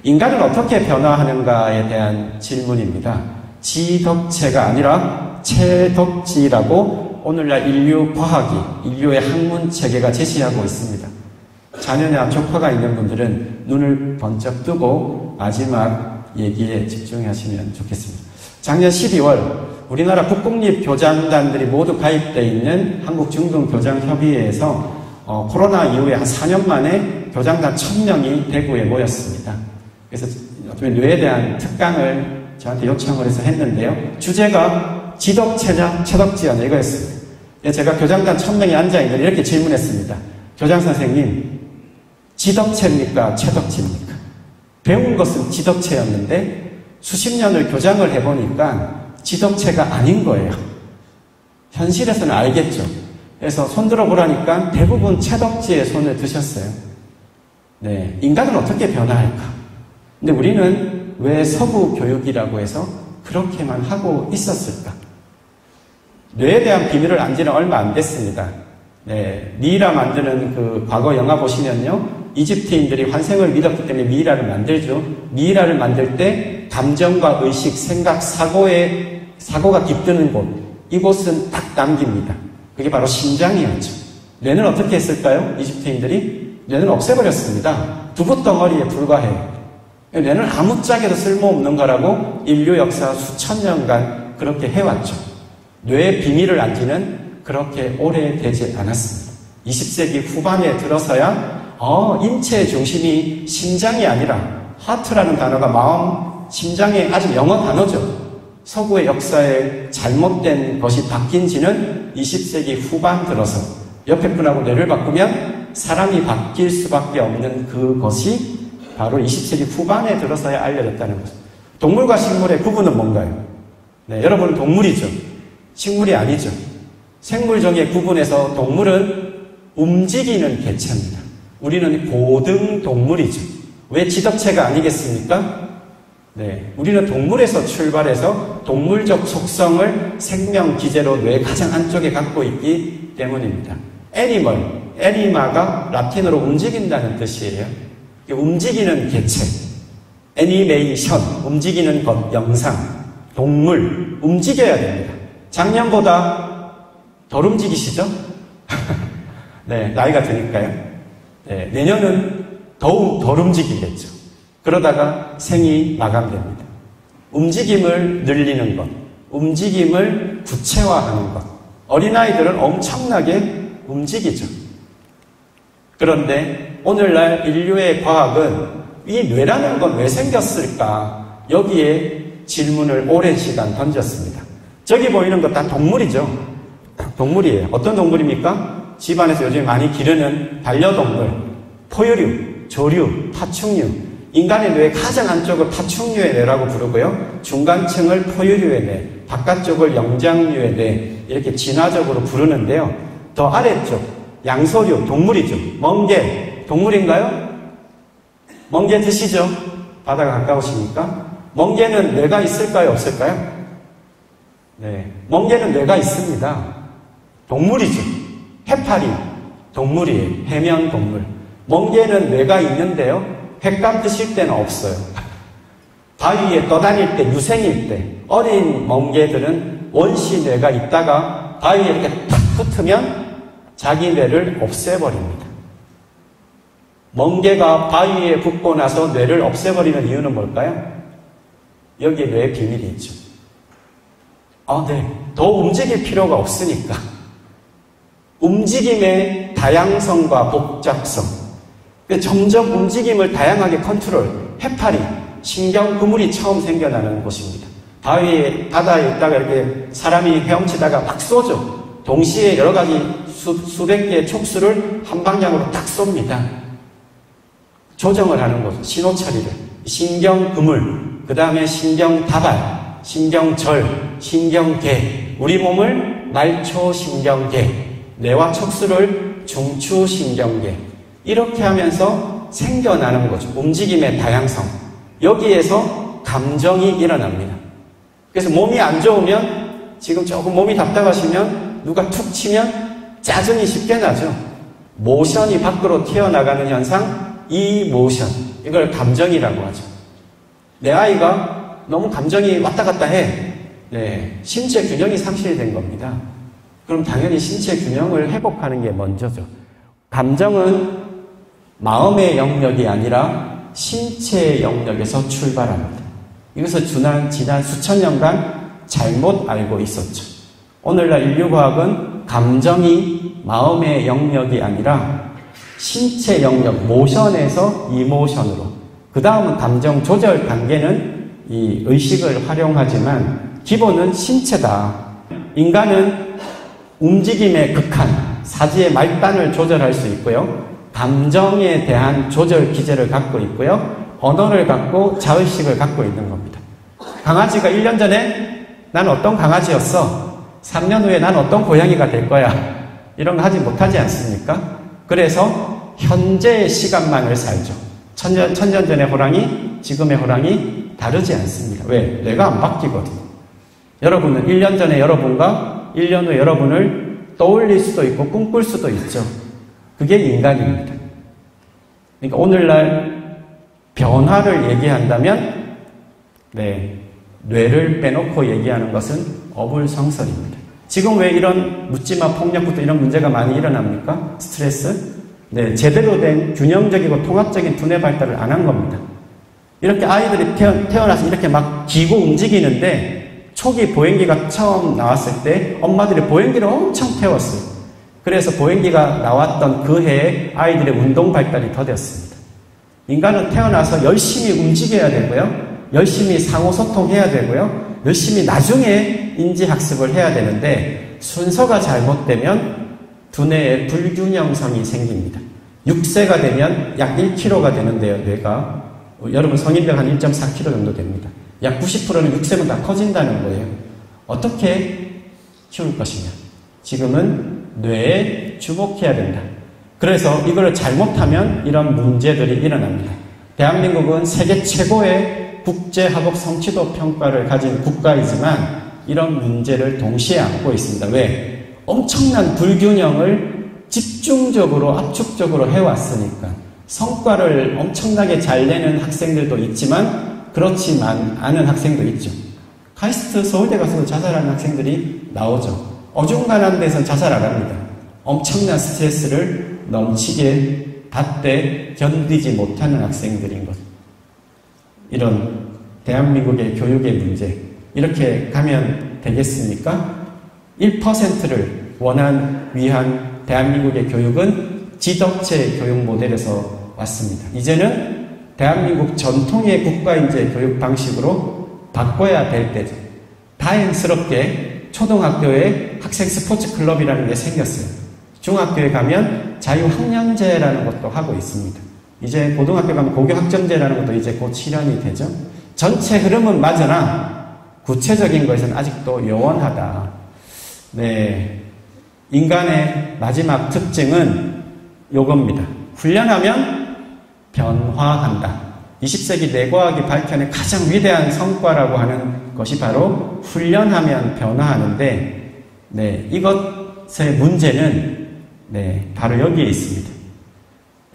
인간은 어떻게 변화하는가에 대한 질문입니다. 지덕체가 아니라 체덕지라고 오늘날 인류 과학이, 인류의 학문 체계가 제시하고 있습니다. 자녀나 조카가 있는 분들은 눈을 번쩍 뜨고 마지막 얘기에 집중하시면 좋겠습니다. 작년 12월 우리나라 국공립교장단들이 모두 가입되어 있는 한국중등교장협의회에서 코로나 이후에 한 4년 만에 교장단 1000명이 대구에 모였습니다. 그래서 뇌에 대한 특강을 저한테 요청을 해서 했는데요. 주제가 지덕체냐 체덕지냐 이거였습니다. 제가 교장단 1000명이 앉아있는데 이렇게 질문했습니다. 교장 선생님, 지덕체입니까 체덕지입니까? 배운 것은 지덕체였는데 수십 년을 교장을 해보니까 지덕체가 아닌 거예요. 현실에서는 알겠죠. 그래서 손 들어보라니까 대부분 체덕지에 손을 드셨어요. 네, 인간은 어떻게 변화할까? 근데 우리는 왜 서구 교육이라고 해서 그렇게만 하고 있었을까? 뇌에 대한 비밀을 안 지는 얼마 안 됐습니다. 네, 미이라 만드는 그 과거 영화 보시면요. 이집트인들이 환생을 믿었기 때문에 미이라를 만들죠. 미이라를 만들 때 감정과 의식, 생각, 사고가 깃드는 곳, 이곳은 딱 남깁니다. 그게 바로 심장이었죠. 뇌는 어떻게 했을까요? 이집트인들이? 뇌는 없애버렸습니다. 두부덩어리에 불과해요. 뇌는 아무짝에도 쓸모없는 거라고 인류 역사 수천 년간 그렇게 해왔죠. 뇌의 비밀을 안지는 그렇게 오래되지 않았습니다. 20세기 후반에 들어서야 인체의 중심이 심장이 아니라 하트라는 단어가 마음, 심장의 아주 영어 단어죠. 서구의 역사에 잘못된 것이 바뀐 지는 20세기 후반 들어서 옆에 분하고 뇌를 바꾸면 사람이 바뀔 수밖에 없는 그것이 바로 20세기 후반에 들어서야 알려졌다는 것입니다. 동물과 식물의 구분은 뭔가요? 네, 여러분은 동물이죠. 식물이 아니죠. 생물종의 구분에서 동물은 움직이는 개체입니다. 우리는 고등동물이죠. 왜 지덕체가 아니겠습니까? 네, 우리는 동물에서 출발해서 동물적 속성을 생명 기제로 뇌 가장 안쪽에 갖고 있기 때문입니다. 애니마가 라틴어로 움직인다는 뜻이에요. 움직이는 개체, 애니메이션, 움직이는 것, 영상, 동물, 움직여야 됩니다. 작년보다 덜 움직이시죠? 네, 나이가 드니까요. 네, 내년은 더욱 덜 움직이겠죠. 그러다가 생이 마감됩니다. 움직임을 늘리는 것, 움직임을 구체화하는 것. 어린아이들은 엄청나게 움직이죠. 그런데 오늘날 인류의 과학은 이 뇌라는 건 왜 생겼을까? 여기에 질문을 오랜 시간 던졌습니다. 저기 보이는 것 다 동물이죠. 동물이에요. 어떤 동물입니까? 집안에서 요즘 많이 기르는 반려동물, 포유류, 조류, 파충류. 인간의 뇌의 가장 안쪽을 파충류의 뇌라고 부르고요. 중간층을 포유류의 뇌, 바깥쪽을 영장류의 뇌, 이렇게 진화적으로 부르는데요. 더 아래쪽, 양서류, 동물이죠. 멍게, 동물인가요? 멍게 드시죠? 바다가 가까우시니까. 멍게는 뇌가 있을까요? 없을까요? 네, 멍게는 뇌가 있습니다. 동물이죠. 해파리, 동물이에요. 해면 동물. 멍게는 뇌가 있는데요. 횟감 드실 때는 없어요. 바위에 떠다닐 때, 유생일 때, 어린 멍게들은 원시 뇌가 있다가 바위에 이렇게 탁 붙으면 자기 뇌를 없애버립니다. 멍게가 바위에 붙고 나서 뇌를 없애버리는 이유는 뭘까요? 여기에 뇌의 비밀이 있죠. 네. 더 움직일 필요가 없으니까. 움직임의 다양성과 복잡성. 점점 움직임을 다양하게 컨트롤. 해파리, 신경 그물이 처음 생겨나는 곳입니다. 바다에 있다가 이렇게 사람이 헤엄치다가 막 쏘죠. 동시에 여러 가지 수백 개의 촉수를 한 방향으로 딱 쏩니다. 조정을 하는 거죠. 신호 처리를. 신경 그물, 그 다음에 신경 다발, 신경절, 신경계. 우리 몸을 말초신경계, 뇌와 촉수를 중추신경계. 이렇게 하면서 생겨나는 거죠. 움직임의 다양성. 여기에서 감정이 일어납니다. 그래서 몸이 안 좋으면, 지금 조금 몸이 답답하시면 누가 툭 치면 짜증이 쉽게 나죠. 모션이 밖으로 튀어나가는 현상, 이모션. 이걸 감정이라고 하죠. 내 아이가 너무 감정이 왔다 갔다 해. 네, 신체 균형이 상실이 된 겁니다. 그럼 당연히 신체 균형을 회복하는 게 먼저죠. 감정은 마음의 영역이 아니라 신체의 영역에서 출발합니다. 이것을 지난 수천 년간 잘못 알고 있었죠. 오늘날 인류과학은 감정이 마음의 영역이 아니라 신체 영역, 모션에서 이모션으로, 그 다음은 감정 조절 단계는 이 의식을 활용하지만 기본은 신체다. 인간은 움직임의 극한, 사지의 말단을 조절할 수 있고요. 감정에 대한 조절 기제를 갖고 있고요. 언어를 갖고 자의식을 갖고 있는 겁니다. 강아지가 1년 전에 난 어떤 강아지였어. 3년 후에 난 어떤 고양이가 될 거야. 이런 거 하지 못하지 않습니까? 그래서 현재의 시간만을 살죠. 천년 전의 호랑이, 지금의 호랑이 다르지 않습니다. 왜? 내가 안 바뀌거든요. 여러분은 1년 전에 여러분과 1년 후 여러분을 떠올릴 수도 있고 꿈꿀 수도 있죠. 그게 인간입니다. 그러니까 오늘날 변화를 얘기한다면 뇌를 빼놓고 얘기하는 것은 어불성설입니다. 지금 왜 이런 묻지마 폭력부터 이런 문제가 많이 일어납니까? 스트레스? 제대로 된 균형적이고 통합적인 두뇌 발달을 안 한 겁니다. 이렇게 아이들이 태어나서 이렇게 막 기고 움직이는데 초기 보행기가 처음 나왔을 때 엄마들이 보행기를 엄청 태웠어요. 그래서 보행기가 나왔던 그 해에 아이들의 운동 발달이 더뎠습니다. 인간은 태어나서 열심히 움직여야 되고요. 열심히 상호소통해야 되고요. 열심히 나중에 인지학습을 해야 되는데 순서가 잘못되면 두뇌에 불균형성이 생깁니다. 6세가 되면 약 1kg가 되는데요. 뇌가. 여러분 성인들 한 1.4kg 정도 됩니다. 약 90%는 6세면 다 커진다는 거예요. 어떻게 키울 것이냐. 지금은 뇌에 주목해야 된다. 그래서 이걸 잘못하면 이런 문제들이 일어납니다. 대한민국은 세계 최고의 국제학업 성취도 평가를 가진 국가이지만 이런 문제를 동시에 안고 있습니다. 왜? 엄청난 불균형을 집중적으로 압축적으로 해왔으니까. 성과를 엄청나게 잘 내는 학생들도 있지만 그렇지만 않은 학생도 있죠. 카이스트 서울대 가서도 자살하는 학생들이 나오죠. 어중간한 데서는 자살 안 합니다. 엄청난 스트레스를 넘치게 받되 견디지 못하는 학생들인 것. 이런 대한민국의 교육의 문제, 이렇게 가면 되겠습니까? 1%를 위한 대한민국의 교육은 지덕체 교육 모델에서 왔습니다. 이제는 대한민국 전통의 국가인재 교육 방식으로 바꿔야 될 때죠. 다행스럽게 초등학교에 학생 스포츠 클럽이라는 게 생겼어요. 중학교에 가면 자유학년제라는 것도 하고 있습니다. 이제 고등학교 가면 고교학점제라는 것도 이제 곧 실현이 되죠. 전체 흐름은 맞으나 구체적인 것은 아직도 요원하다. 인간의 마지막 특징은 요겁니다. 훈련하면 변화한다. 20세기 뇌과학이 밝혀낸 가장 위대한 성과라고 하는 것이 바로 훈련하면 변화하는데, 이것의 문제는 바로 여기에 있습니다.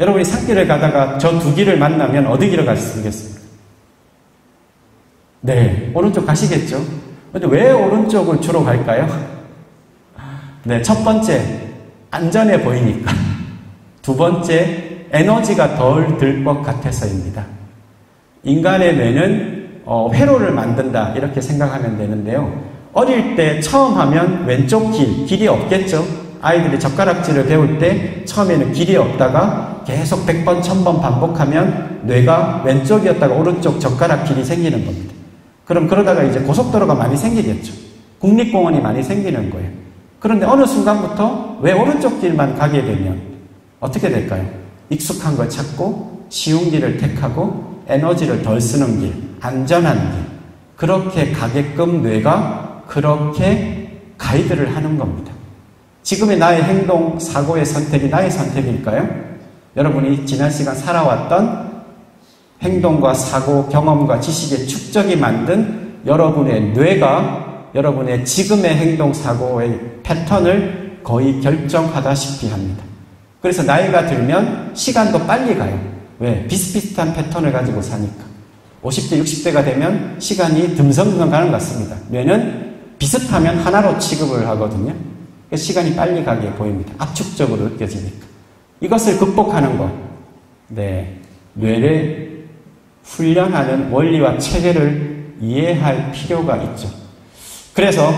여러분이 산길을 가다가 저 두 길을 만나면 어디 길을 가시겠습니까? 오른쪽 가시겠죠? 근데 왜 오른쪽을 주로 갈까요? 첫 번째, 안전해 보이니까. 두 번째, 에너지가 덜 들 것 같아서입니다. 인간의 뇌는 회로를 만든다 이렇게 생각하면 되는데요. 어릴 때 처음 하면 왼쪽 길이 없겠죠. 아이들이 젓가락질을 배울 때 처음에는 길이 없다가 계속 100번, 1000번 반복하면 뇌가 왼쪽이었다가 오른쪽 젓가락 길이 생기는 겁니다. 그럼 그러다가 이제 고속도로가 많이 생기겠죠. 국립공원이 많이 생기는 거예요. 그런데 어느 순간부터 왜 오른쪽 길만 가게 되면 어떻게 될까요? 익숙한 걸 찾고 쉬운 길을 택하고 에너지를 덜 쓰는 길, 안전한 길, 그렇게 가게끔 뇌가 그렇게 가이드를 하는 겁니다. 지금의 나의 행동, 사고의 선택이 나의 선택일까요? 여러분이 지난 시간 살아왔던 행동과 사고, 경험과 지식의 축적이 만든 여러분의 뇌가 여러분의 지금의 행동, 사고의 패턴을 거의 결정하다시피 합니다. 그래서 나이가 들면 시간도 빨리 가요. 왜? 비슷비슷한 패턴을 가지고 사니까. 50대, 60대가 되면 시간이 듬성듬성 가는 것 같습니다. 뇌는 비슷하면 하나로 취급을 하거든요. 그래서 시간이 빨리 가게 보입니다. 압축적으로 느껴지니까. 이것을 극복하는 것. 네. 뇌를 훈련하는 원리와 체계를 이해할 필요가 있죠. 그래서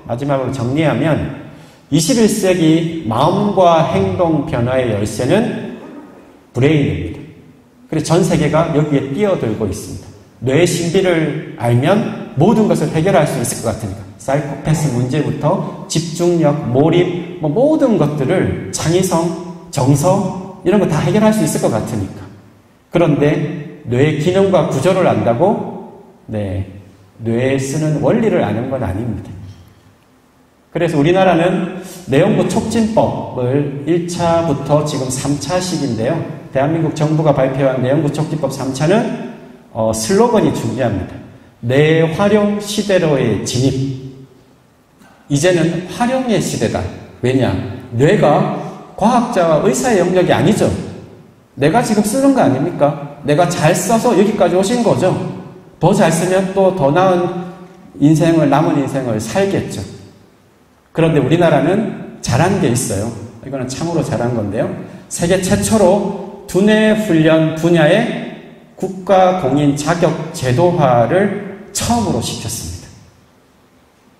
마지막으로 정리하면 21세기 마음과 행동 변화의 열쇠는 브레인입니다. 그래서 전 세계가 여기에 뛰어들고 있습니다. 뇌의 신비를 알면 모든 것을 해결할 수 있을 것 같으니까. 사이코패스 문제부터 집중력, 몰입, 모든 것들을 창의성, 정서 이런 거 다 해결할 수 있을 것 같으니까. 그런데 뇌의 기능과 구조를 안다고 뇌에 쓰는 원리를 아는 건 아닙니다. 그래서 우리나라는 뇌연구 촉진법을 1차부터 지금 3차식인데요. 대한민국 정부가 발표한 뇌연구 촉진법 3차는 슬로건이 중요합니다. 뇌활용 시대로의 진입. 이제는 활용의 시대다. 왜냐? 뇌가 과학자와 의사의 영역이 아니죠. 내가 지금 쓰는 거 아닙니까? 내가 잘 써서 여기까지 오신 거죠. 더 잘 쓰면 또 더 나은 남은 인생을 살겠죠. 그런데 우리나라는 잘한 게 있어요. 이거는 참으로 잘한 건데요. 세계 최초로 두뇌 훈련 분야의 국가 공인 자격 제도화를 처음으로 시켰습니다.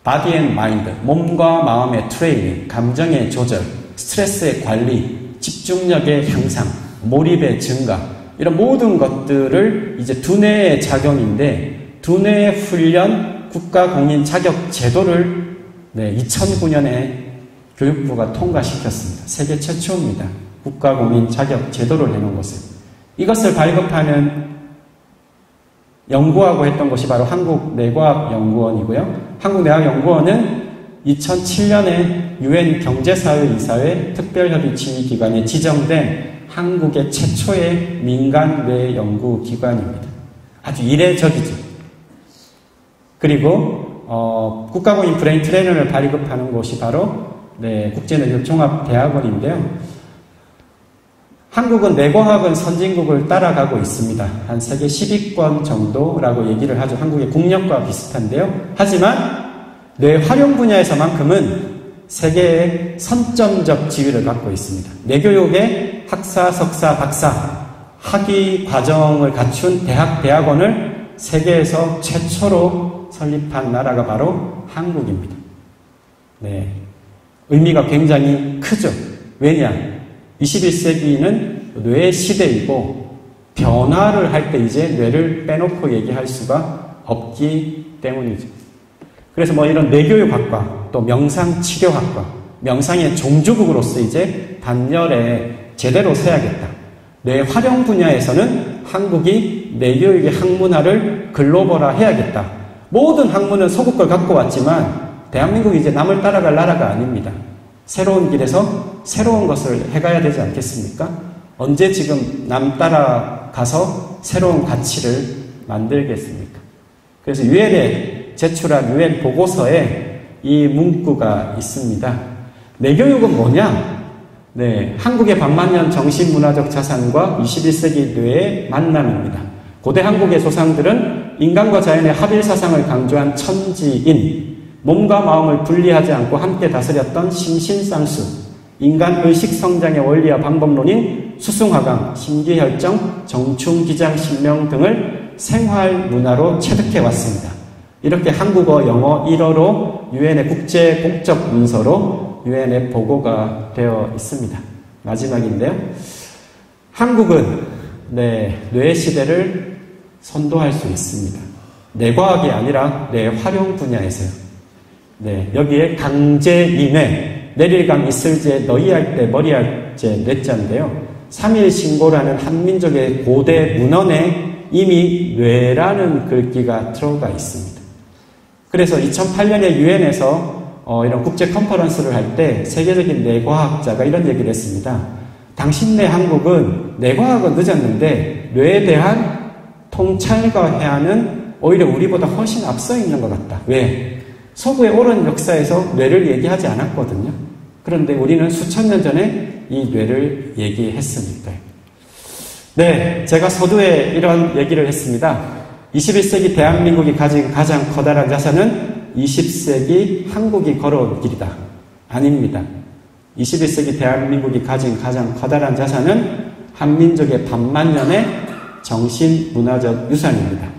바디 앤 마인드, 몸과 마음의 트레이닝, 감정의 조절, 스트레스의 관리, 집중력의 향상, 몰입의 증가, 이런 모든 것들을 이제 두뇌의 작용인데, 두뇌 훈련 국가 공인 자격 제도를 2009년에 교육부가 통과시켰습니다. 세계 최초입니다. 국가 공인 자격 제도를 해놓은 것을. 이것을 발급하는 연구하고 했던 것이 바로 한국뇌과학연구원이고요. 한국뇌과학연구원은 2007년에 UN 경제사회이사회 특별협의치기관에 지정된 한국의 최초의 민간 뇌 연구기관입니다. 아주 이례적이죠. 그리고 국가공인 브레인 트레이너를 발급하는 곳이 바로 국제뇌교종합대학원인데요. 한국은 뇌과학은 선진국을 따라가고 있습니다. 한 세계 10위권 정도라고 얘기를 하죠. 한국의 국력과 비슷한데요. 하지만 뇌 활용 분야에서만큼은 세계의 선점적 지위를 갖고 있습니다. 뇌교육의 학사, 석사, 박사, 학위 과정을 갖춘 대학원을 세계에서 최초로 설립한 나라가 바로 한국입니다. 의미가 굉장히 크죠. 왜냐? 21세기는 뇌 시대이고 변화를 할 때 이제 뇌를 빼놓고 얘기할 수가 없기 때문이죠. 그래서 이런 뇌교육학과, 또 명상치료학과, 명상의 종주국으로서 이제 단열에 제대로 서야겠다. 뇌 활용 분야에서는 한국이 뇌교육의 학문화를 글로벌화 해야겠다. 모든 학문은 소국 걸 갖고 왔지만 대한민국이 이제 남을 따라갈 나라가 아닙니다. 새로운 길에서 새로운 것을 해가야 되지 않겠습니까? 언제 지금 남 따라가서 새로운 가치를 만들겠습니까? 그래서 유엔에 제출한 유엔 보고서에 이 문구가 있습니다. 뇌교육은 뭐냐? 한국의 반만년 정신문화적 자산과 21세기 뇌의 만남입니다. 고대 한국의 조상들은 인간과 자연의 합일사상을 강조한 천지인, 몸과 마음을 분리하지 않고 함께 다스렸던 심신상수, 인간 의식 성장의 원리와 방법론인 수승화강, 심기혈정, 정충기장, 신명 등을 생활 문화로 체득해 왔습니다. 이렇게 한국어, 영어, 일어로 유엔의 국제 공적 문서로 유엔에 보고가 되어 있습니다. 마지막인데요. 한국은 뇌 시대를 선도할 수 있습니다. 뇌과학이 아니라 뇌 활용 분야에서요. 여기에 강제이뇌, 내릴강 이슬제, 너희할 때 머리할 제 뇌자인데요. 3일 신고라는 한민족의 고대 문헌에 이미 뇌라는 글귀가 들어가 있습니다. 그래서 2008년에 유엔에서 이런 국제 컨퍼런스를 할 때 세계적인 뇌과학자가 이런 얘기를 했습니다. 당신네 한국은 뇌과학은 늦었는데 뇌에 대한 통찰과 해안은 오히려 우리보다 훨씬 앞서 있는 것 같다. 왜? 서구의 오랜 역사에서 뇌를 얘기하지 않았거든요. 그런데 우리는 수천 년 전에 이 뇌를 얘기했으니까요. 제가 서두에 이런 얘기를 했습니다. 21세기 대한민국이 가진 가장 커다란 자산은 20세기 한국이 걸어온 길이다. 아닙니다. 21세기 대한민국이 가진 가장 커다란 자산은 한민족의 반만년의 정신문화적 유산입니다.